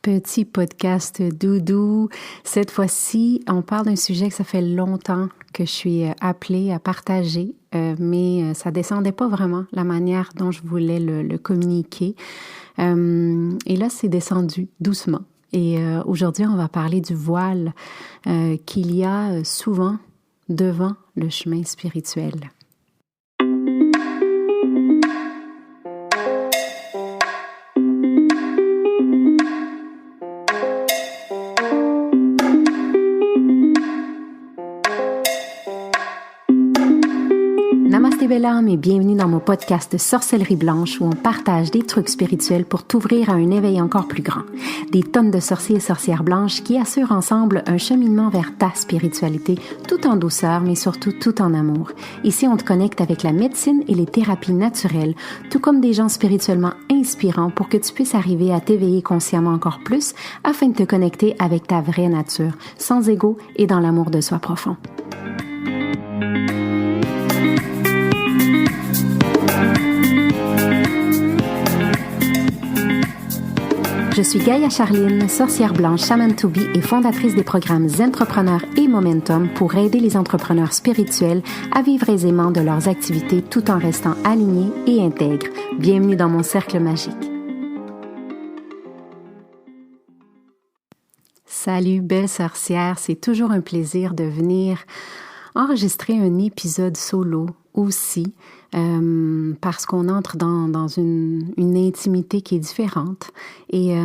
Petit podcast doudou. Cette fois-ci, on parle d'un sujet que ça fait longtemps que je suis appelée à partager, mais ça descendait pas vraiment la manière dont je voulais le communiquer. Et là, c'est descendu doucement. Et aujourd'hui, on va parler du voile qu'il y a souvent devant le chemin spirituel. Namasté belle âme et bienvenue dans mon podcast de Sorcellerie Blanche où on partage des trucs spirituels pour t'ouvrir à un éveil encore plus grand. Des tonnes de sorciers et sorcières blanches qui assurent ensemble un cheminement vers ta spiritualité tout en douceur mais surtout tout en amour. Ici, on te connecte avec la médecine et les thérapies naturelles, tout comme des gens spirituellement inspirants pour que tu puisses arriver à t'éveiller consciemment encore plus afin de te connecter avec ta vraie nature, sans ego et dans l'amour de soi profond. Je suis Gaïa Charline, sorcière blanche, shaman to be et fondatrice des programmes Zentrepreneurs et Momentum pour aider les entrepreneurs spirituels à vivre aisément de leurs activités tout en restant alignés et intègres. Bienvenue dans mon cercle magique. Salut belle sorcière, c'est toujours un plaisir de venir enregistrer un épisode solo aussi. Parce qu'on entre dans une intimité qui est différente et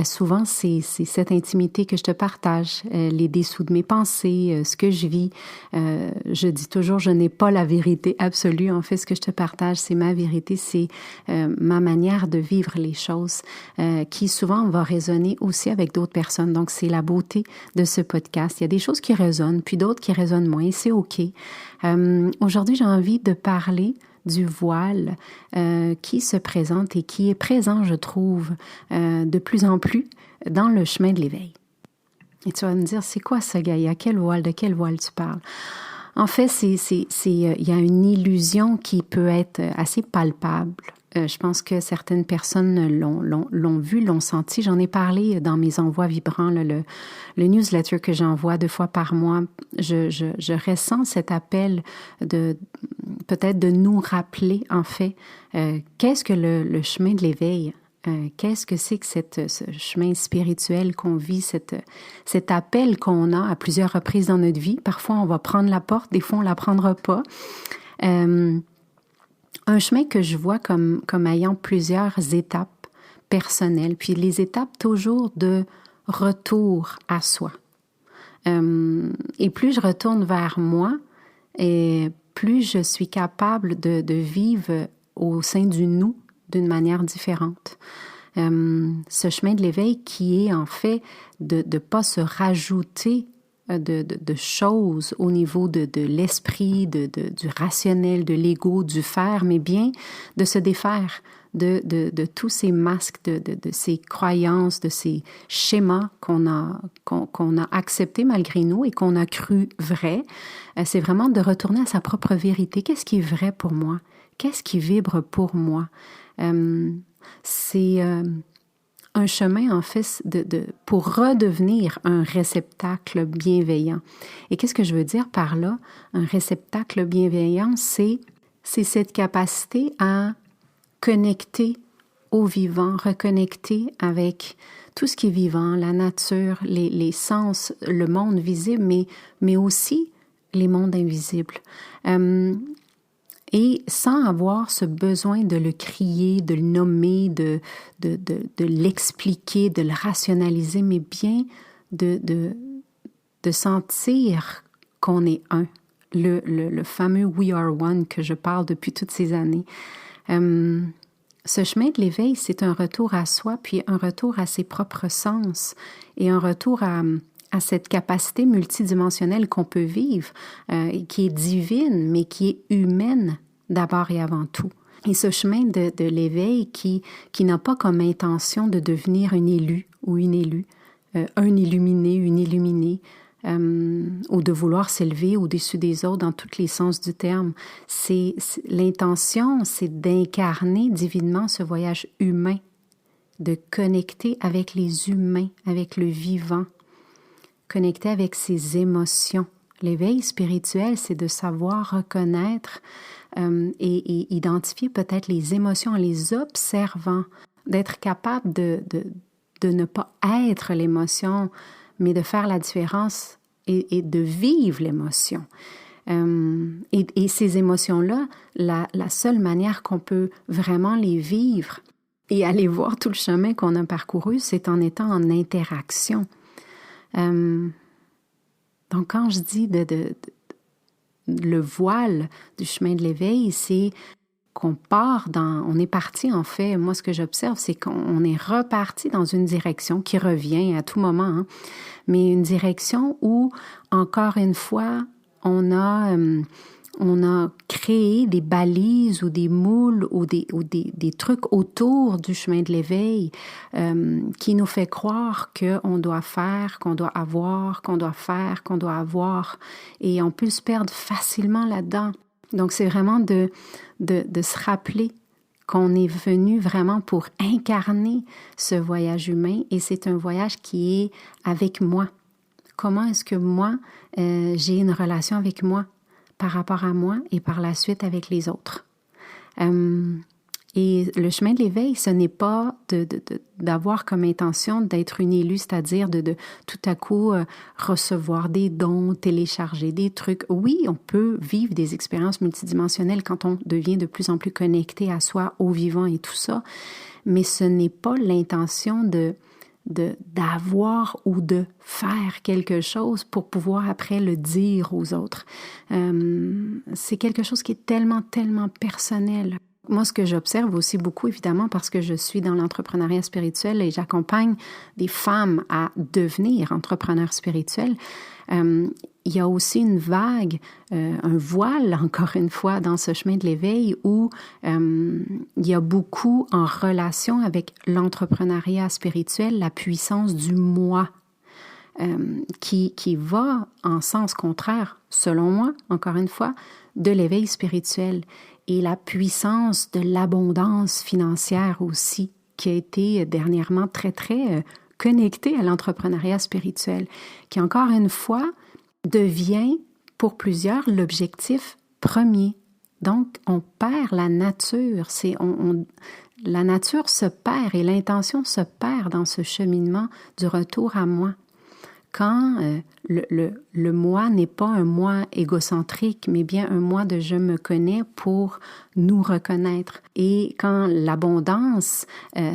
souvent c'est cette intimité que je te partage, les dessous de mes pensées, ce que je vis. Je dis toujours je n'ai pas la vérité absolue, en fait ce que je te partage c'est ma vérité, c'est ma manière de vivre les choses qui souvent va résonner aussi avec d'autres personnes, donc c'est la beauté de ce podcast. Il y a des choses qui résonnent puis d'autres qui résonnent moins et c'est ok. Aujourd'hui j'ai envie de parler du voile qui se présente et qui est présent, je trouve, de plus en plus dans le chemin de l'éveil. Et tu vas me dire, c'est quoi ça, Gaïa? De quel voile tu parles? En fait, il y a une illusion qui peut être assez palpable. Je pense que certaines personnes l'ont vu, l'ont senti. J'en ai parlé dans mes envois vibrants, le newsletter que j'envoie 2 fois par mois. Je ressens cet appel peut-être de nous rappeler, en fait, qu'est-ce que le chemin de l'éveil? Qu'est-ce que c'est que ce chemin spirituel qu'on vit, cet appel qu'on a à plusieurs reprises dans notre vie? Parfois, on va prendre la porte, des fois, on ne la prendra pas. Un chemin que je vois comme ayant plusieurs étapes personnelles, puis les étapes toujours de retour à soi. Et plus je retourne vers moi, et plus je suis capable de vivre au sein du nous d'une manière différente. Ce chemin de l'éveil qui est en fait de ne pas se rajouter de choses au niveau de l'esprit, du rationnel, de l'ego, du faire, mais bien de se défaire de tous ces masques, de ces croyances, de ces schémas qu'on a acceptés malgré nous et qu'on a cru vrais. C'est vraiment de retourner à sa propre vérité. Qu'est-ce qui est vrai pour moi? Qu'est-ce qui vibre pour moi? C'est un chemin, en fait, pour redevenir un réceptacle bienveillant. Et qu'est-ce que je veux dire par là? Un réceptacle bienveillant, c'est cette capacité à connecter au vivant, reconnecter avec tout ce qui est vivant, la nature, les sens, le monde visible, mais aussi les mondes invisibles. Et sans avoir ce besoin de le crier, de le nommer, de l'expliquer, de le rationaliser, mais bien de sentir qu'on est un. Le fameux « We are one » que je parle depuis toutes ces années. Ce chemin de l'éveil, c'est un retour à soi, puis un retour à ses propres sens et un retour à cette capacité multidimensionnelle qu'on peut vivre, qui est divine, mais qui est humaine d'abord et avant tout. Et ce chemin de l'éveil qui n'a pas comme intention de devenir un élu ou une élue, un illuminé, une illuminée, ou de vouloir s'élever au-dessus des autres dans tous les sens du terme. L'intention, c'est d'incarner divinement ce voyage humain de connecter avec les humains, avec le vivant, connecter avec ses émotions. L'éveil spirituel, c'est de savoir reconnaître et identifier peut-être les émotions en les observant, d'être capable de ne pas être l'émotion, mais de faire la différence et de vivre l'émotion. Et ces émotions-là, la seule manière qu'on peut vraiment les vivre et aller voir tout le chemin qu'on a parcouru, c'est en étant en interaction. Donc, quand je dis le voile du chemin de l'éveil, c'est qu'on on est parti en fait, moi ce que j'observe, c'est qu'on est reparti dans une direction qui revient à tout moment, hein, mais une direction où, encore une fois, on a créé des balises ou des moules ou des trucs autour du chemin de l'éveil qui nous fait croire qu'on doit faire, qu'on doit avoir, qu'on doit faire, qu'on doit avoir. Et on peut se perdre facilement là-dedans. Donc, c'est vraiment de se rappeler qu'on est venu vraiment pour incarner ce voyage humain et c'est un voyage qui est avec moi. Comment est-ce que moi, j'ai une relation avec moi par rapport à moi et par la suite avec les autres? Et le chemin de l'éveil, ce n'est pas d'avoir comme intention d'être une élue, c'est-à-dire de tout à coup recevoir des dons, télécharger des trucs. Oui, on peut vivre des expériences multidimensionnelles quand on devient de plus en plus connecté à soi, au vivant et tout ça, mais ce n'est pas l'intention d'avoir ou de faire quelque chose pour pouvoir après le dire aux autres. C'est quelque chose qui est tellement, tellement personnel. Moi, ce que j'observe aussi beaucoup, évidemment, parce que je suis dans l'entrepreneuriat spirituel et j'accompagne des femmes à devenir entrepreneurs spirituels, il y a aussi une vague, un voile, encore une fois, dans ce chemin de l'éveil où il y a beaucoup en relation avec l'entrepreneuriat spirituel, la puissance du moi, qui va en sens contraire, selon moi, encore une fois, de l'éveil spirituel. Et la puissance de l'abondance financière aussi, qui a été dernièrement très, très connectée à l'entrepreneuriat spirituel, qui encore une fois devient pour plusieurs l'objectif premier. Donc, on perd la nature. La nature se perd et l'intention se perd dans ce cheminement du retour à moi. Quand le moi n'est pas un moi égocentrique, mais bien un moi de je me connais pour nous reconnaître. Et quand l'abondance,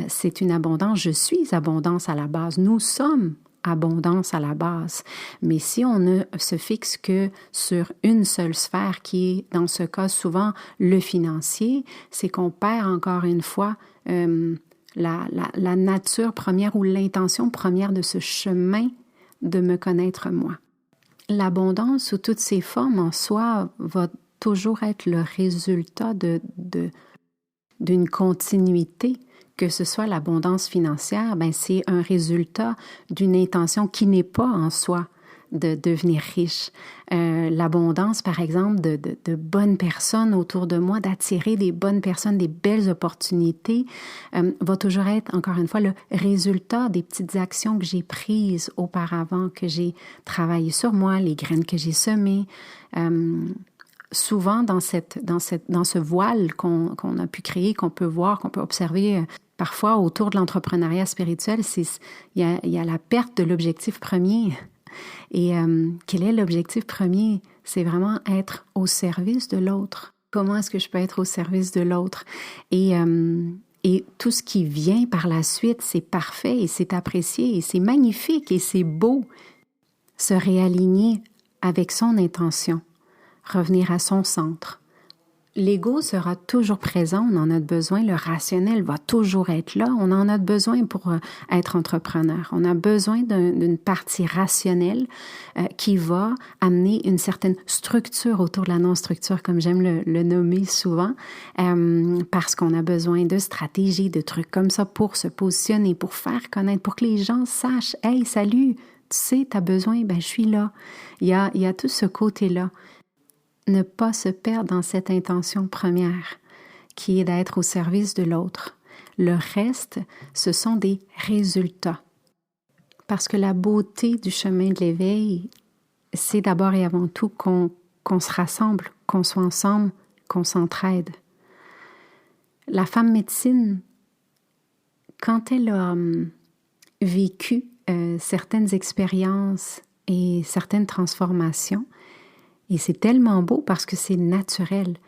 c'est une abondance, je suis abondance à la base, nous sommes abondance à la base. Mais si on ne se fixe que sur une seule sphère, qui est dans ce cas souvent le financier, c'est qu'on perd encore une fois la nature première ou l'intention première de ce chemin de me connaître moi. L'abondance sous toutes ses formes en soi va toujours être le résultat d'une continuité, que ce soit l'abondance financière, c'est un résultat d'une intention qui n'est pas en soi de devenir riche. L'abondance, par exemple, de bonnes personnes autour de moi, d'attirer des bonnes personnes, des belles opportunités, va toujours être, encore une fois, le résultat des petites actions que j'ai prises auparavant, que j'ai travaillé sur moi, les graines que j'ai semées. Souvent, dans ce voile qu'on a pu créer, qu'on peut voir, qu'on peut observer parfois autour de l'entrepreneuriat spirituel, il y a la perte de l'objectif premier. Et quel est l'objectif premier? C'est vraiment être au service de l'autre. Comment est-ce que je peux être au service de l'autre? Et tout ce qui vient par la suite, c'est parfait et c'est apprécié et c'est magnifique et c'est beau. Se réaligner avec son intention, revenir à son centre. L'ego sera toujours présent, on en a besoin, le rationnel va toujours être là, on en a besoin pour être entrepreneur. On a besoin d'une partie rationnelle qui va amener une certaine structure autour de la non-structure, comme j'aime le nommer souvent, parce qu'on a besoin de stratégies, de trucs comme ça pour se positionner, pour faire connaître, pour que les gens sachent « Hey, salut, tu sais, tu as besoin, je suis là. » Il y a tout ce côté-là. Ne pas se perdre dans cette intention première qui est d'être au service de l'autre. Le reste, ce sont des résultats. Parce que la beauté du chemin de l'éveil, c'est d'abord et avant tout qu'on se rassemble, qu'on soit ensemble, qu'on s'entraide. La femme médecine, quand elle a vécu certaines expériences et certaines transformations, et c'est tellement beau parce que c'est naturel,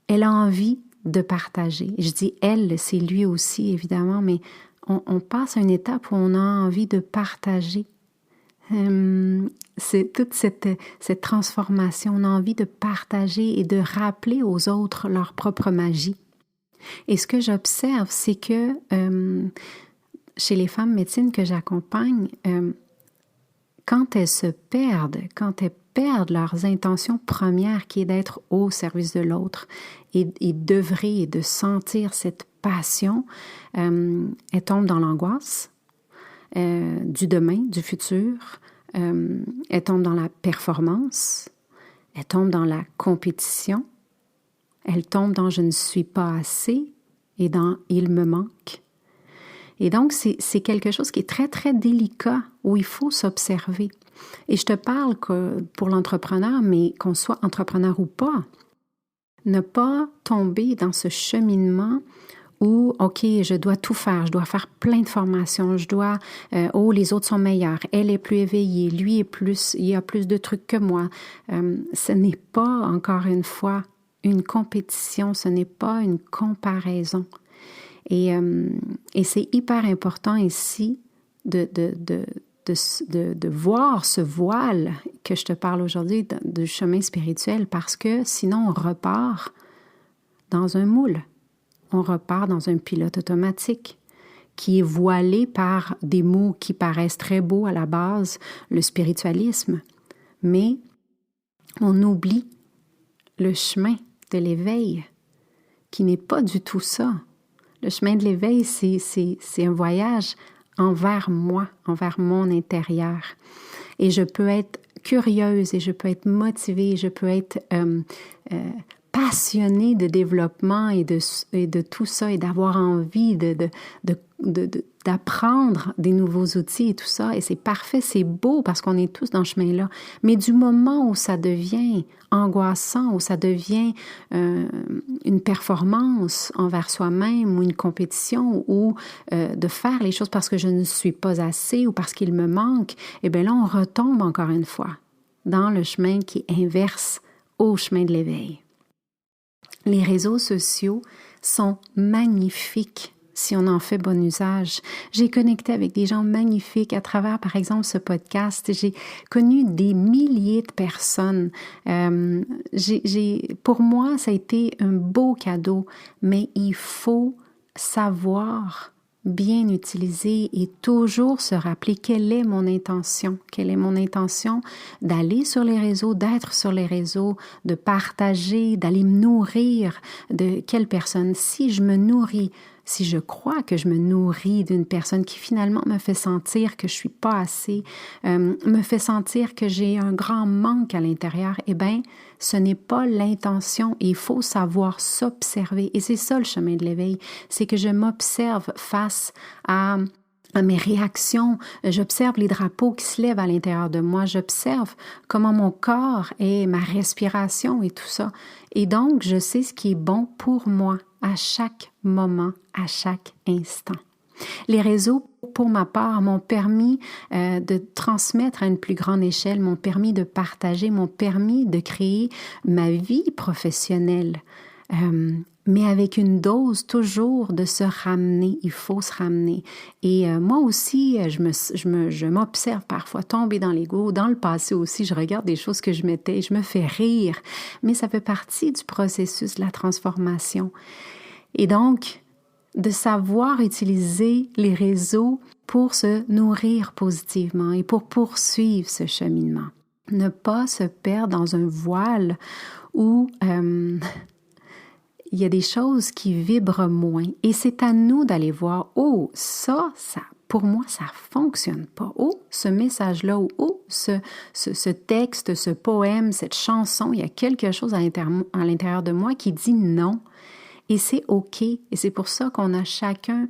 elle a envie de partager. Je dis elle, c'est lui aussi évidemment, mais on passe à une étape où on a envie de partager. C'est toute cette transformation. On a envie de partager et de rappeler aux autres leur propre magie. Et ce que j'observe, c'est que chez les femmes médecines que j'accompagne, quand elles se perdent, quand elles perdent leurs intentions premières qui est d'être au service de l'autre et d'œuvrer et de sentir cette passion, elles tombent dans l'angoisse du demain, du futur, elles tombent dans la performance, elles tombent dans la compétition, elles tombent dans « je ne suis pas assez » et dans « il me manque ». Et donc, c'est quelque chose qui est très, très délicat, où il faut s'observer. Et je te parle que pour l'entrepreneur, mais qu'on soit entrepreneur ou pas, ne pas tomber dans ce cheminement où, OK, je dois tout faire, je dois faire plein de formations, je dois, les autres sont meilleurs, elle est plus éveillée, lui est plus, il a plus de trucs que moi. Ce n'est pas, encore une fois, une compétition, ce n'est pas une comparaison. Et c'est hyper important ici de voir ce voile que je te parle aujourd'hui du chemin spirituel, parce que sinon on repart dans un moule, on repart dans un pilote automatique qui est voilé par des mots qui paraissent très beaux à la base, le spiritualisme, mais on oublie le chemin de l'éveil qui n'est pas du tout ça. Le chemin de l'éveil, c'est un voyage envers moi, envers mon intérieur. Et je peux être curieuse et je peux être motivée, je peux être passionnée de développement et de tout ça et d'avoir envie d'apprendre des nouveaux outils et tout ça. Et c'est parfait, c'est beau parce qu'on est tous dans ce chemin-là. Mais du moment où ça devient angoissant, où ça devient une performance envers soi-même ou une compétition ou de faire les choses parce que je ne suis pas assez ou parce qu'il me manque, eh bien là, on retombe encore une fois dans le chemin qui est inverse au chemin de l'éveil. Les réseaux sociaux sont magnifiques si on en fait bon usage. J'ai connecté avec des gens magnifiques à travers, par exemple, ce podcast. J'ai connu des milliers de personnes. Pour moi, ça a été un beau cadeau, mais il faut savoir bien utiliser et toujours se rappeler quelle est mon intention. Quelle est mon intention d'aller sur les réseaux, d'être sur les réseaux, de partager, d'aller me nourrir de quelle personne. Si je crois que je me nourris d'une personne qui finalement me fait sentir que je suis pas assez, me fait sentir que j'ai un grand manque à l'intérieur, eh bien, ce n'est pas l'intention et il faut savoir s'observer. Et c'est ça le chemin de l'éveil, c'est que je m'observe face à mes réactions, j'observe les drapeaux qui se lèvent à l'intérieur de moi, j'observe comment mon corps et ma respiration et tout ça. Et donc, je sais ce qui est bon pour moi à chaque moment, à chaque instant. Les réseaux, pour ma part, m'ont permis de transmettre à une plus grande échelle, m'ont permis de partager, m'ont permis de créer ma vie professionnelle. Mais avec une dose toujours de se ramener, il faut se ramener. Et moi aussi, je m'observe parfois tomber dans l'ego. Dans le passé aussi, je regarde des choses que je mettais, je me fais rire. Mais ça fait partie du processus de la transformation. Et donc, de savoir utiliser les réseaux pour se nourrir positivement et pour poursuivre ce cheminement. Ne pas se perdre dans un voile où il y a des choses qui vibrent moins. Et c'est à nous d'aller voir, oh, ça, pour moi, ça fonctionne pas. Oh, ce message-là, oh, ce texte, ce poème, cette chanson, il y a quelque chose à l'intérieur de moi qui dit non. Et c'est OK. Et c'est pour ça qu'on a chacune,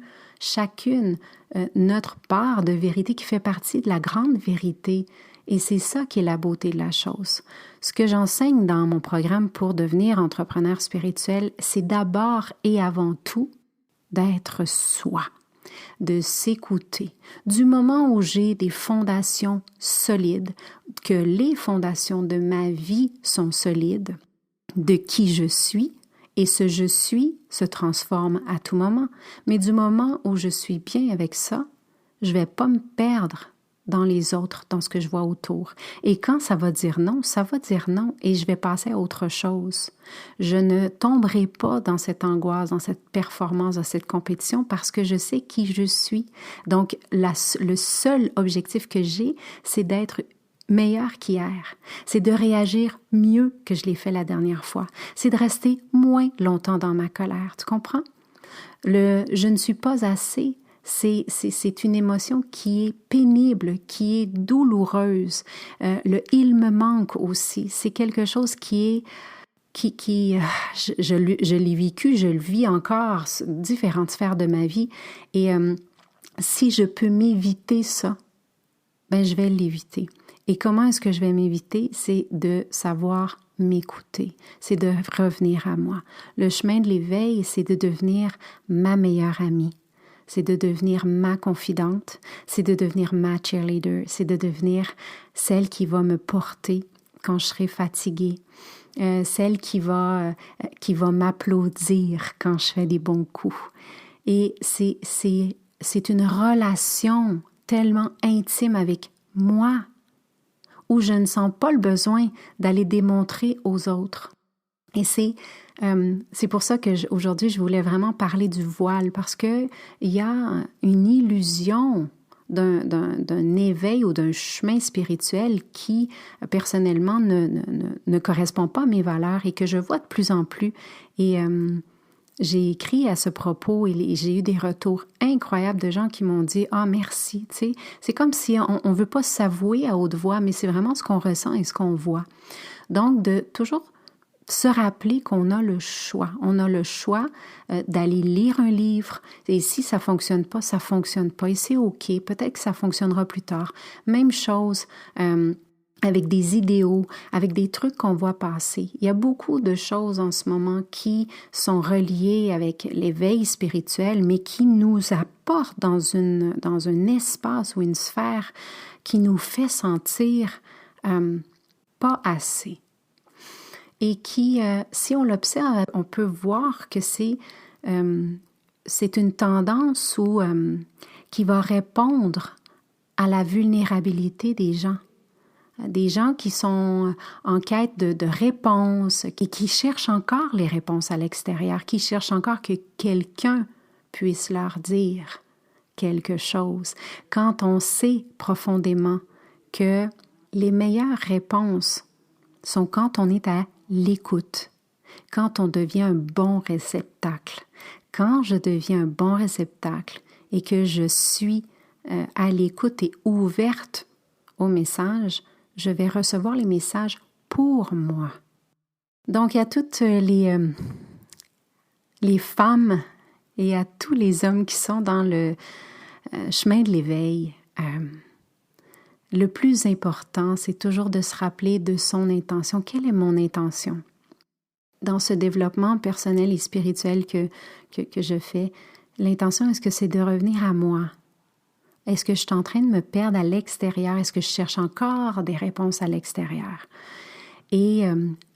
notre part de vérité qui fait partie de la grande vérité. Et c'est ça qui est la beauté de la chose. Ce que j'enseigne dans mon programme pour devenir entrepreneur spirituel, c'est d'abord et avant tout d'être soi, de s'écouter. Du moment où j'ai des fondations solides, que les fondations de ma vie sont solides, de qui je suis, et ce je suis se transforme à tout moment. Mais du moment où je suis bien avec ça, je ne vais pas me perdre dans les autres, dans ce que je vois autour. Et quand ça va dire non, ça va dire non et je vais passer à autre chose. Je ne tomberai pas dans cette angoisse, dans cette performance, dans cette compétition parce que je sais qui je suis. Donc, le seul objectif que j'ai, c'est d'être meilleur qu'hier. C'est de réagir mieux que je l'ai fait la dernière fois. C'est de rester moins longtemps dans ma colère. Tu comprends? Je ne suis pas assez. C'est une émotion qui est pénible, qui est douloureuse. Il me manque aussi. C'est quelque chose qui est, je l'ai vécu, je le vis encore, différentes sphères de ma vie. Et si je peux m'éviter ça, ben je vais l'éviter. Et comment est-ce que je vais m'éviter? C'est de savoir m'écouter, c'est de revenir à moi. Le chemin de l'éveil, c'est de devenir ma meilleure amie. C'est de devenir ma confidente, c'est de devenir ma cheerleader, c'est de devenir celle qui va me porter quand je serai fatiguée, celle qui va m'applaudir quand je fais des bons coups. Et c'est une relation tellement intime avec moi où je ne sens pas le besoin d'aller démontrer aux autres. Et c'est pour ça que aujourd'hui, je voulais vraiment parler du voile, parce qu'il y a une illusion d'un éveil ou d'un chemin spirituel qui, personnellement, ne correspond pas à mes valeurs et que je vois de plus en plus. Et j'ai écrit à ce propos et j'ai eu des retours incroyables de gens qui m'ont dit « Ah, merci ». Tu sais, c'est comme si on ne veut pas s'avouer à haute voix, mais c'est vraiment ce qu'on ressent et ce qu'on voit. Donc, de toujours se rappeler qu'on a le choix. On a le choix d'aller lire un livre et si ça fonctionne pas, ça fonctionne pas et c'est OK. Peut-être que ça fonctionnera plus tard. Même chose avec des idéaux, avec des trucs qu'on voit passer. Il y a beaucoup de choses en ce moment qui sont reliées avec l'éveil spirituel, mais qui nous apportent dans un espace ou une sphère qui nous fait sentir pas assez. Et qui, si on l'observe, on peut voir que c'est une tendance qui va répondre à la vulnérabilité des gens. Des gens qui sont en quête de réponses, qui cherchent encore les réponses à l'extérieur, qui cherchent encore que quelqu'un puisse leur dire quelque chose. Quand on sait profondément que les meilleures réponses sont quand on est à l'écoute, quand on devient un bon réceptacle. Quand je deviens un bon réceptacle et que je suis à l'écoute et ouverte aux messages, je vais recevoir les messages pour moi. Donc, à toutes les femmes et à tous les hommes qui sont dans le chemin de l'éveil, le plus important, c'est toujours de se rappeler de son intention. Quelle est mon intention? Dans ce développement personnel et spirituel que je fais, l'intention, est-ce que c'est de revenir à moi? Est-ce que je suis en train de me perdre à l'extérieur? Est-ce que je cherche encore des réponses à l'extérieur? Et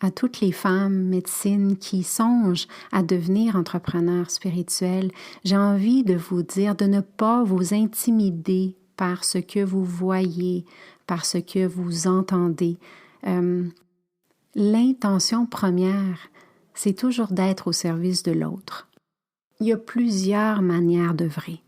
à toutes les femmes médecines qui songent à devenir entrepreneurs spirituels, j'ai envie de vous dire de ne pas vous intimider par ce que vous voyez, par ce que vous entendez. L'intention première, c'est toujours d'être au service de l'autre. Il y a plusieurs manières d'œuvrer.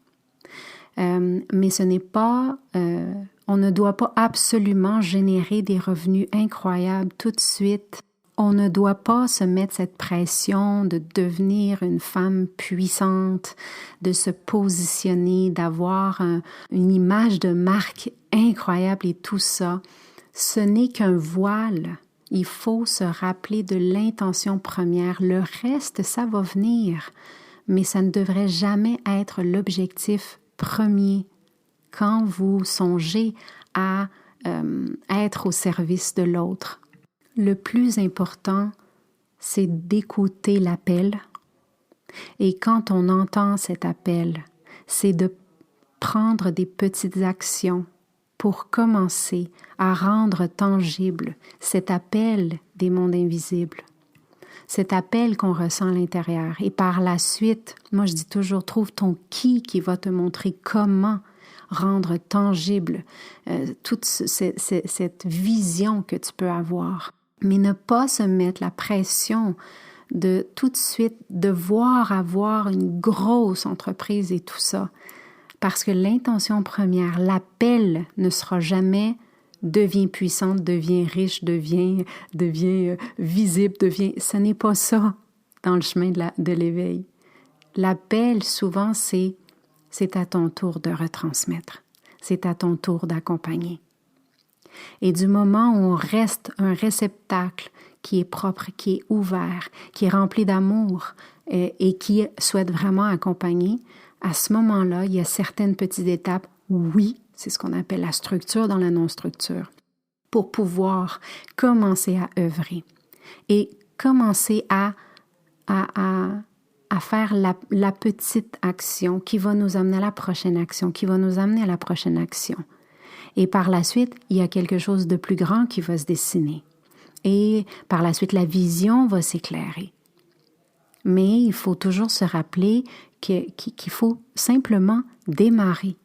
Mais ce n'est pas, on ne doit pas absolument générer des revenus incroyables tout de suite. On ne doit pas se mettre cette pression de devenir une femme puissante, de se positionner, d'avoir une image de marque incroyable et tout ça. Ce n'est qu'un voile Il faut se rappeler de l'intention première. Le reste, ça va venir, mais ça ne devrait jamais être l'objectif premier quand vous songez à être au service de l'autre. Le plus important, c'est d'écouter l'appel. Et quand on entend cet appel, c'est de prendre des petites actions pour commencer à rendre tangible cet appel des mondes invisibles, cet appel qu'on ressent à l'intérieur. Et par la suite, moi je dis toujours, trouve ton qui va te montrer comment rendre tangible toute cette vision que tu peux avoir. Mais ne pas se mettre la pression de tout de suite devoir avoir une grosse entreprise et tout ça. Parce que l'intention première, l'appel ne sera jamais « deviens puissante, deviens riche, deviens visible, deviens… » Ce n'est pas ça dans le chemin de l'éveil. L'appel, souvent, c'est à ton tour de retransmettre. C'est à ton tour d'accompagner. Et du moment où on reste un réceptacle qui est propre, qui est ouvert, qui est rempli d'amour et qui souhaite vraiment accompagner, à ce moment-là, il y a certaines petites étapes, oui, c'est ce qu'on appelle la structure dans la non-structure, pour pouvoir commencer à œuvrer et commencer à faire la petite action qui va nous amener à la prochaine action, qui va nous amener à la prochaine action. Et par la suite, il y a quelque chose de plus grand qui va se dessiner. Et par la suite, la vision va s'éclairer. Mais il faut toujours se rappeler qu'il faut simplement démarrer.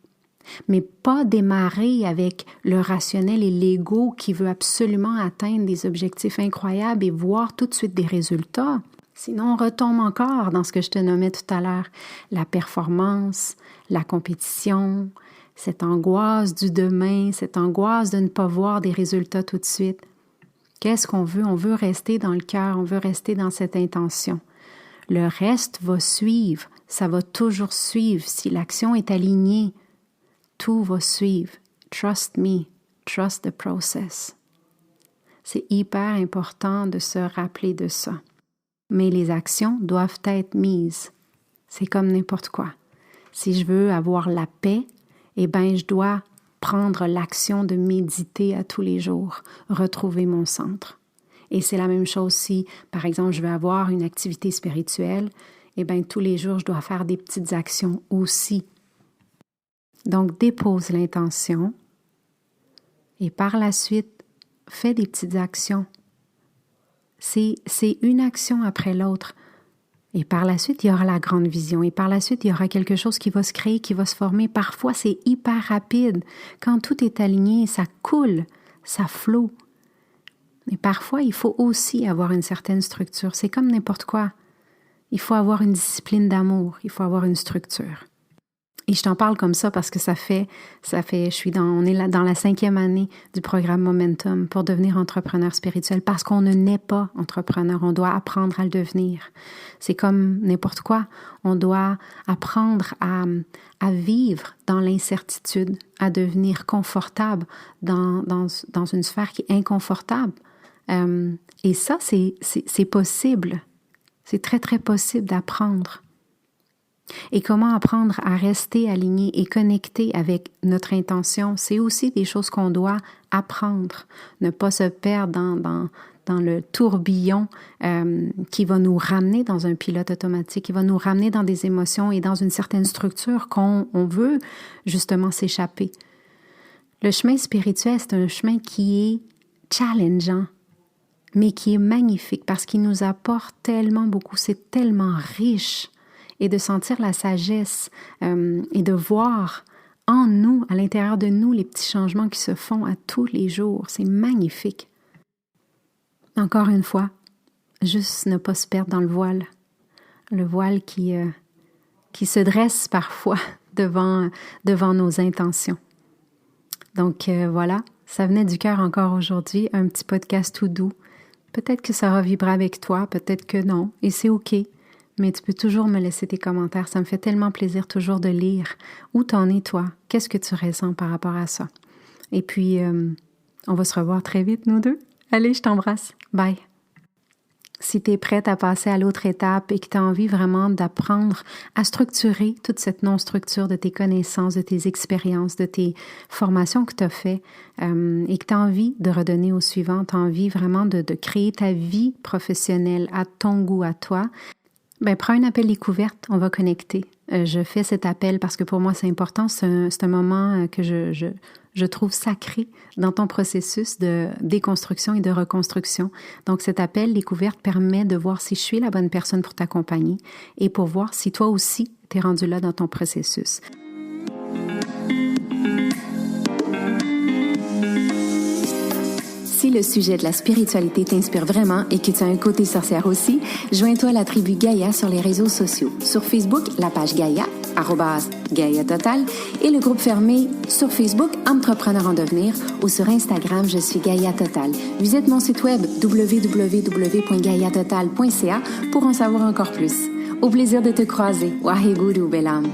Mais pas démarrer avec le rationnel et l'ego qui veut absolument atteindre des objectifs incroyables et voir tout de suite des résultats. Sinon, on retombe encore dans ce que je te nommais tout à l'heure. La performance, la compétition, cette angoisse du demain, cette angoisse de ne pas voir des résultats tout de suite. Qu'est-ce qu'on veut? On veut rester dans le cœur, on veut rester dans cette intention. Le reste va suivre, ça va toujours suivre. Si l'action est alignée, tout va suivre. Trust me, trust the process. C'est hyper important de se rappeler de ça. Mais les actions doivent être mises. C'est comme n'importe quoi. Si je veux avoir la paix, eh bien, je dois prendre l'action de méditer à tous les jours, retrouver mon centre. Et c'est la même chose si, par exemple, je veux avoir une activité spirituelle, eh bien, tous les jours, je dois faire des petites actions aussi. Donc, dépose l'intention et par la suite, fais des petites actions. C'est une action après l'autre. Et par la suite, il y aura la grande vision. Et par la suite, il y aura quelque chose qui va se créer, qui va se former. Parfois, c'est hyper rapide. Quand tout est aligné, ça coule, ça flotte. Mais parfois, il faut aussi avoir une certaine structure. C'est comme n'importe quoi. Il faut avoir une discipline d'amour. Il faut avoir une structure. Et je t'en parle comme ça parce que on est là dans la 5e année du programme Momentum pour devenir entrepreneur spirituel parce qu'on ne naît pas entrepreneur, on doit apprendre à le devenir. C'est comme n'importe quoi, on doit apprendre à vivre dans l'incertitude, à devenir confortable dans une sphère qui est inconfortable. Et ça, c'est possible. C'est très, très possible d'apprendre. Et comment apprendre à rester aligné et connecté avec notre intention, c'est aussi des choses qu'on doit apprendre. Ne pas se perdre dans le tourbillon qui va nous ramener dans un pilote automatique, qui va nous ramener dans des émotions et dans une certaine structure qu'on veut justement s'échapper. Le chemin spirituel, c'est un chemin qui est challengeant, mais qui est magnifique parce qu'il nous apporte tellement beaucoup, c'est tellement riche. Et de sentir la sagesse et de voir en nous, à l'intérieur de nous, les petits changements qui se font à tous les jours. C'est magnifique. Encore une fois, juste ne pas se perdre dans le voile qui se dresse parfois devant nos intentions. Donc voilà, ça venait du cœur encore aujourd'hui, un petit podcast tout doux. Peut-être que ça va vibrer avec toi, peut-être que non, et c'est OK. Mais tu peux toujours me laisser tes commentaires. Ça me fait tellement plaisir toujours de lire. Où t'en es, toi? Qu'est-ce que tu ressens par rapport à ça? Et puis, on va se revoir très vite, nous deux. Allez, je t'embrasse. Bye. Si tu es prête à passer à l'autre étape et que tu as envie vraiment d'apprendre à structurer toute cette non-structure de tes connaissances, de tes expériences, de tes formations que tu as fait et que tu as envie de redonner au suivant, tu as envie vraiment de créer ta vie professionnelle à ton goût, à toi, ben prends un appel découverte, on va connecter. Je fais cet appel parce que pour moi c'est important, c'est un moment que je trouve sacré dans ton processus de déconstruction et de reconstruction. Donc cet appel découverte permet de voir si je suis la bonne personne pour t'accompagner et pour voir si toi aussi t'es rendu là dans ton processus. Si le sujet de la spiritualité t'inspire vraiment et que tu as un côté sorcière aussi, joins-toi à la tribu Gaïa sur les réseaux sociaux. Sur Facebook, la page Gaïa, @Gaïa Total, et le groupe fermé sur Facebook Entrepreneur en devenir, ou sur Instagram, je suis Gaïa Total. Visite mon site web www.gaiatotal.ca pour en savoir encore plus. Au plaisir de te croiser. Waheguru, belle âme.